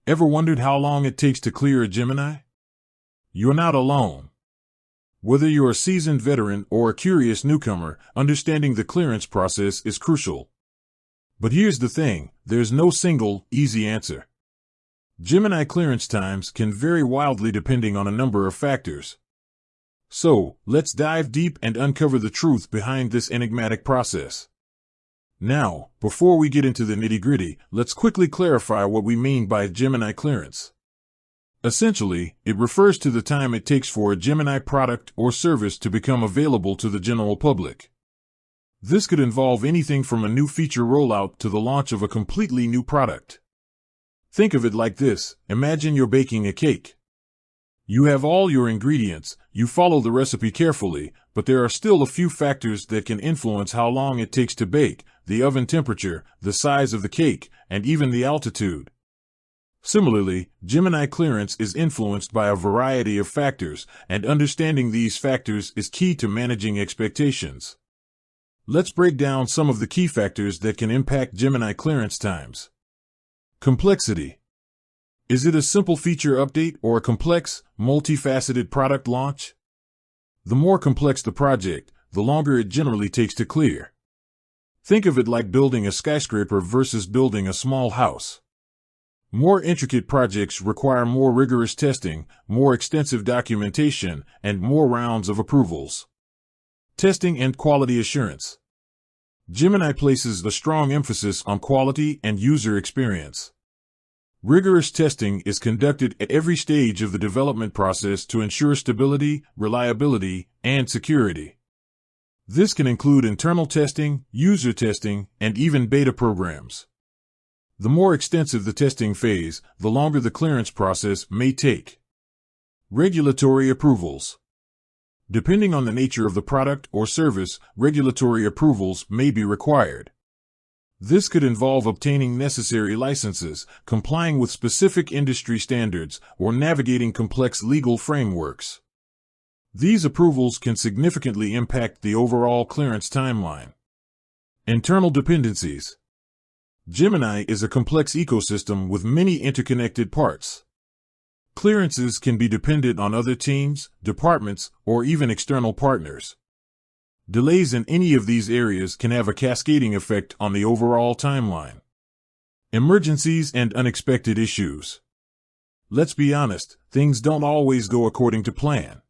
Ever wondered how long it takes to clear a Gemini? You're not alone. Whether you're a seasoned veteran or a curious newcomer, understanding the clearance process is crucial. But here's the thing, there's no single, easy answer. Gemini clearance times can vary wildly depending on a number of factors. So, let's dive deep and uncover the truth behind this enigmatic process. Now, before we get into the nitty-gritty, let's quickly clarify what we mean by Gemini clearance. Essentially, it refers to the time it takes for a Gemini product or service to become available to the general public. This could involve anything from a new feature rollout to the launch of a completely new product. Think of it like this: imagine you're baking a cake. You have all your ingredients, you follow the recipe carefully, but there are still a few factors that can influence how long it takes to bake: the oven temperature, the size of the cake, and even the altitude. Similarly, Gemini clearance is influenced by a variety of factors, and understanding these factors is key to managing expectations. Let's break down some of the key factors that can impact Gemini clearance times. Complexity. Is it a simple feature update or a complex, multifaceted product launch? The more complex the project, the longer it generally takes to clear. Think of it like building a skyscraper versus building a small house. More intricate projects require more rigorous testing, more extensive documentation, and more rounds of approvals. Testing and quality assurance. Gemini places a strong emphasis on quality and user experience. Rigorous testing is conducted at every stage of the development process to ensure stability, reliability, and security. This can include internal testing, user testing, and even beta programs. The more extensive the testing phase, the longer the clearance process may take. Regulatory approvals. Depending on the nature of the product or service, regulatory approvals may be required. This could involve obtaining necessary licenses, complying with specific industry standards, or navigating complex legal frameworks. These approvals can significantly impact the overall clearance timeline. Internal dependencies. Gemini is a complex ecosystem with many interconnected parts. Clearances can be dependent on other teams, departments, or even external partners. Delays in any of these areas can have a cascading effect on the overall timeline. Emergencies and unexpected issues. Let's be honest, things don't always go according to plan.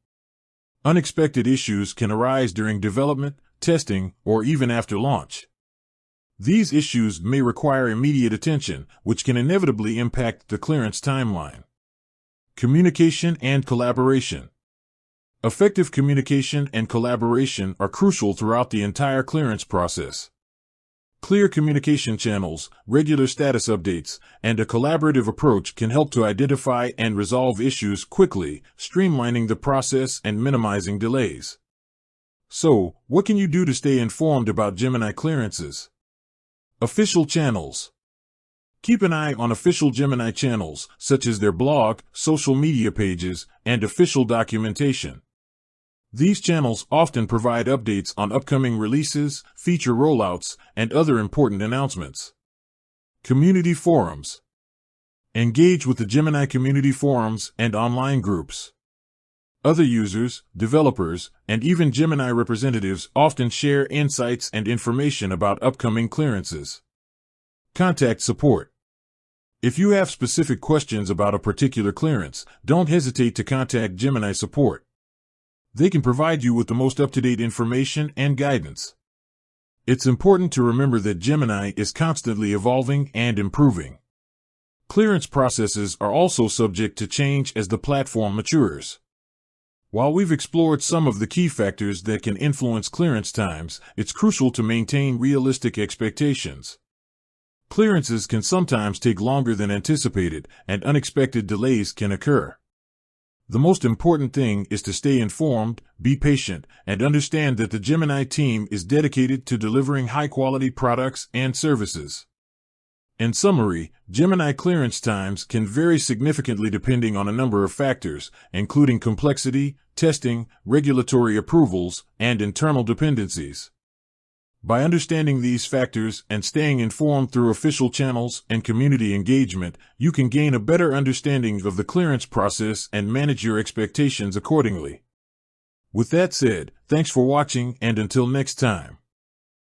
Unexpected issues can arise during development, testing, or even after launch. These issues may require immediate attention, which can inevitably impact the clearance timeline. Communication and collaboration. Effective communication and collaboration are crucial throughout the entire clearance process. Clear communication channels, regular status updates, and a collaborative approach can help to identify and resolve issues quickly, streamlining the process and minimizing delays. So, what can you do to stay informed about Gemini clearances? Official channels. Keep an eye on official Gemini channels, such as their blog, social media pages, and official documentation. These channels often provide updates on upcoming releases, feature rollouts, and other important announcements. Community forums. Engage with the Gemini community forums and online groups. Other users, developers, and even Gemini representatives often share insights and information about upcoming clearances. Contact support. If you have specific questions about a particular clearance, don't hesitate to contact Gemini support. They can provide you with the most up-to-date information and guidance. It's important to remember that Gemini is constantly evolving and improving. Clearance processes are also subject to change as the platform matures. While we've explored some of the key factors that can influence clearance times, it's crucial to maintain realistic expectations. Clearances can sometimes take longer than anticipated, and unexpected delays can occur. The most important thing is to stay informed, be patient, and understand that the Gemini team is dedicated to delivering high-quality products and services. In summary, Gemini clearance times can vary significantly depending on a number of factors, including complexity, testing, regulatory approvals, and internal dependencies. By understanding these factors and staying informed through official channels and community engagement, you can gain a better understanding of the clearance process and manage your expectations accordingly. With that said, thanks for watching, and until next time.